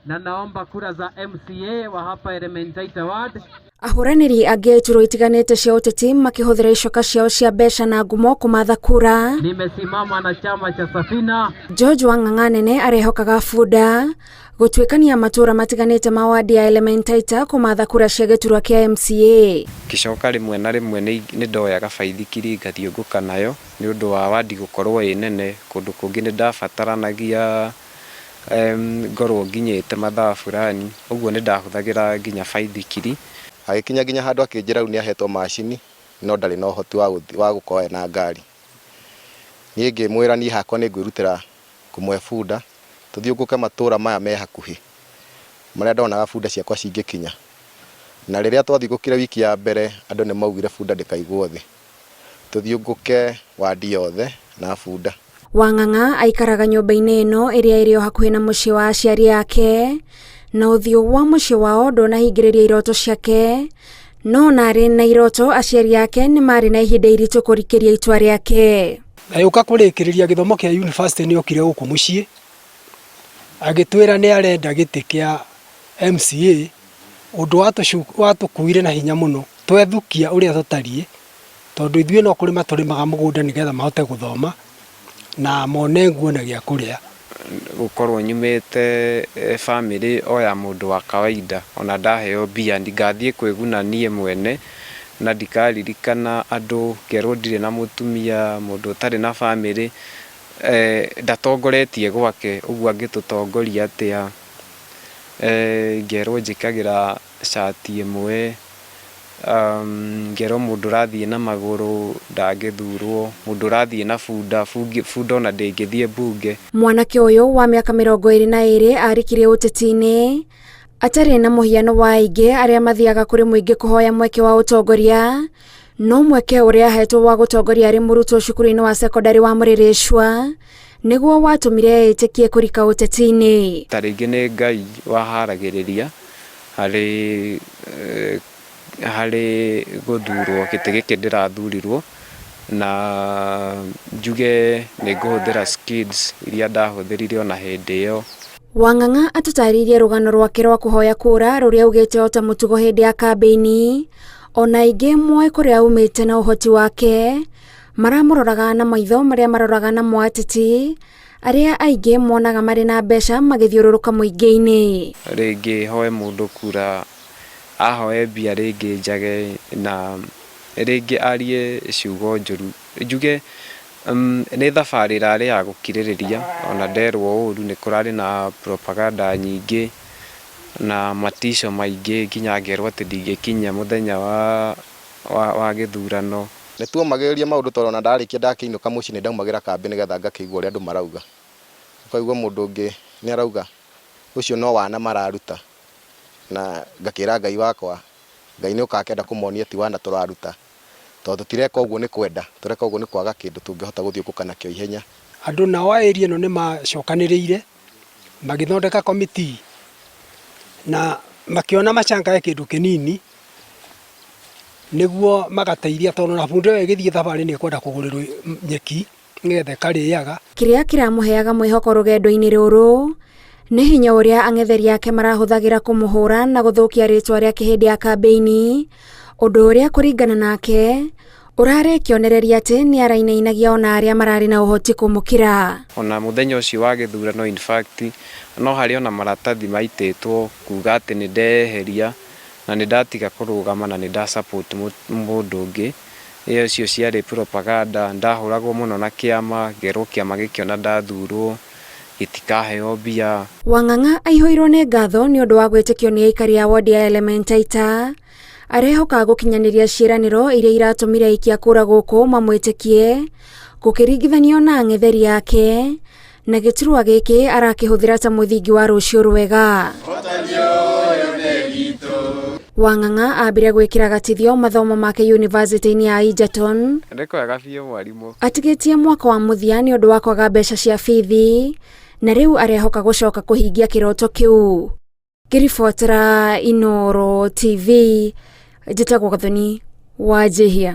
na naomba kura za MCA wa hapa Elementaita Ward. Ahuraniri angĩ turũ itiganĩte cia ũteti makĩhũthĩra icoka ciao cia mbeca na ngumo kũmatha kura. Nimesimama na chama cha Safina. George Wang'ang'a nene arehokaga bunda gũtuĩkania matũra matiganĩte ma wadi ya Elementaita kũmatha kura cia gĩturwa kĩa MCA. Kicoka rĩmwe na rĩmwe nĩ ndoyaga baithikiri ngathiũngũka nayo nĩ ũndũ wa wadi gũkorwo ĩ nene, kũndũ kũngĩ nĩ ndabataranagia ngorwo nginyĩte mathaa fulani, ũguo nĩ ndahũthagĩra nginya baithikiri. Agĩkinya nginya handũ akĩnjĩra rĩu nĩ ahetwo macini no ndarĩ na ũhoti wa gũkorwo na ngari. Niĩ ngĩmwĩra niĩ hakwa nĩ ngwĩrutĩra kũmwe bunda tũthiũngũke matũra maya me hakuhĩ marĩa ndonaga bunda ciakwa cingĩkinya. Na rĩrĩa twathiũngũkire wiki ya mbere andũ nĩ maugire bunda ndĩkaigwo thĩ, tũthiũngũke wadi yothe na bunda. Wang'ang'a aikaraga nyũmba-inĩ ĩno ĩrĩa ĩrĩ o hakuhĩ na mũciĩ wa aciari ake, na ũthiũ wa mũciĩ wao ndũnahingĩrĩria iroto ciake, no narĩ na iroto aciari ake nĩ marĩ na ihinda iritũ kũrikĩria itua rĩake. Agĩũka kũrĩkĩrĩria gĩthomo kĩa university nĩ okire gũkũ mũciĩ agĩtwĩra nĩ arenda gĩtĩ kĩa MCA, ũndũ watũkuire na hinya mũno twethukia ũrĩa tũtariĩ, tondũ ithuĩ no kũrĩma tũrĩmaga mũgũnda nĩgetha mahote gũthoma na mone nguo na gĩa kũrĩa. Gũkorwo nyumĩte family o ya mũndũ wa kawaida, ona ndaheo mbia ngathiĩ kwĩguna niĩ mwene na ndikaririkana andũ, ngerwo ndirĩ na mũtumia, mũndũ ũtarĩ na family ndatongoretie gwake, ũguo angĩtũtongoria atĩa. Ngerwo njĩkagĩra shati ĩmwe, ngerwo mũndũ ũrathiĩ na magũrũ ndangĩthurwo, mũndũ ũrathiĩ na bunda ona ndĩngĩthiĩ mbunge. Mwanake ũyũ wa mĩaka 22 arikire ũteti-inĩ atarĩ na mũhiano wa aingĩ arĩa mathiaga kũrĩ mũingĩ kũhoya mweke wa ũtongoria, no mweke ũrĩa ahetwo wa gũtongoria arĩ mũrutwo cukuru-inĩ wa secondary wa Mũrĩrĩcua nĩguo watũmire etĩkie kũrika ũteti-inĩ. Tarĩngĩ nĩ Ngai waharagĩrĩria harĩ gũthurwo gĩtĩ gĩkĩ ndĩrathurirwo, na njuge nĩ ngũhũthĩra skills iria ndahũthĩrire ona hĩndĩ ĩyo. Wang'ang'a atũtarĩirie rũgano rwake rwa kũhoya kura rũrĩa augĩte ota mũtugo hĩndĩ ya kambĩini, ona aingĩ moĩ kũrĩa aumĩte na ũhoti wake maramũroraga na maitho marĩa maroraga na mwateti arĩa aingĩ monaga marĩ na mbeca magĩthiũrũrũka mũingĩ-inĩ. Rĩngĩ hoe mũndũ kura ahoe mbia, rĩngĩ njage, na rĩngĩ arie ciugo njũru. Njuge nĩ thabarĩ ĩrarĩ ya gũkirĩrĩria, ona nderwo ũru nĩ kũrarĩ na propaganda nyingĩ na matisho maingĩ, nginya ngerwo atĩ ndingĩkinya mũthenya wa gĩthurano. Nĩ tuomagĩrĩria maũndũ tondũ ona ndarĩkia ndakĩinũka mũciĩ nĩ ndaumagĩra kambĩ nĩgetha ngakĩigua ũrĩa andũ marauga. Ũkaigua mũndũ ũngĩ nĩ arauga ũcio no wana mararuta, na ngakĩra Ngai wakwa, Ngai nĩ ũkakenda kũmonia ti wana tũraruta, tondũ tũtireka ũguo nĩ kwenda, tũreka ũguo nĩ kwaga kĩndũ tũngĩhota gũthiũngũka nakĩo ihenya. Andũ nao a area ĩno nĩ macokanĩrĩire magĩthondeka committee na makĩona machangae kĩndũ kĩnini nĩguo magateithia, tondũ na bunda ĩyo ĩgĩthiĩ thabarĩ nĩ kwenda kũgũrĩrwo nyeki nĩgetha ĩkarĩaga. Kĩrĩa kĩramũheaga mwĩhoko rũgendo-inĩ rũrũ nĩ hinya ũrĩa ang'etheri ake marahũthagĩra kũmũhũra na gũthũkia rĩtwa rĩake hĩndĩ ya kambĩini, ũndũ ũrĩa kũringana nake ũrarĩ kĩonereria atĩ nĩ arainainagia ona arĩa mararĩ na ũhoti kũmũkĩra. Ona mũthenya ũcio wa gĩthurano in fact no harĩ ona maratathi maitĩtwo kuga atĩ nĩ ndeheria na nĩ ndatiga kũrũgama na nĩ ndasupport mũndũ ũngĩ. Icio ciarĩ propaganda. Ndahũragwo mũno na kĩama, ngerwo kĩama gĩkĩona ndathurwo gĩtikaheo mbia. Wang'ang'a aihũirwo nĩ ngatho nĩ ũndũ wa gwĩtĩkio nĩ aikari a wadi ya Elementaita arehoka gũkinyanĩria ciĩranĩro iria iratũmire aikia kura gũkũ mamwĩtĩkie gũkĩringithanio na ang'etheri yake, na gĩturwa gĩkĩ arakĩhũthĩra ta mũthingi wa rũciũ rwega. Wang'ang'a ambire gwĩkĩra gatithio mathomo make university-inĩ ya Egerton. Ndĩkwega biũ mwarimũ. Atigĩtie mwaka wa mũthia nĩ ũndũ wa kwaga mbeca cia bithi, na rĩu arehoka gũcoka kũhingia kĩroto kĩu. Ngĩribotera Inooro TV, njĩtagwo Gathoni wa Njĩhia.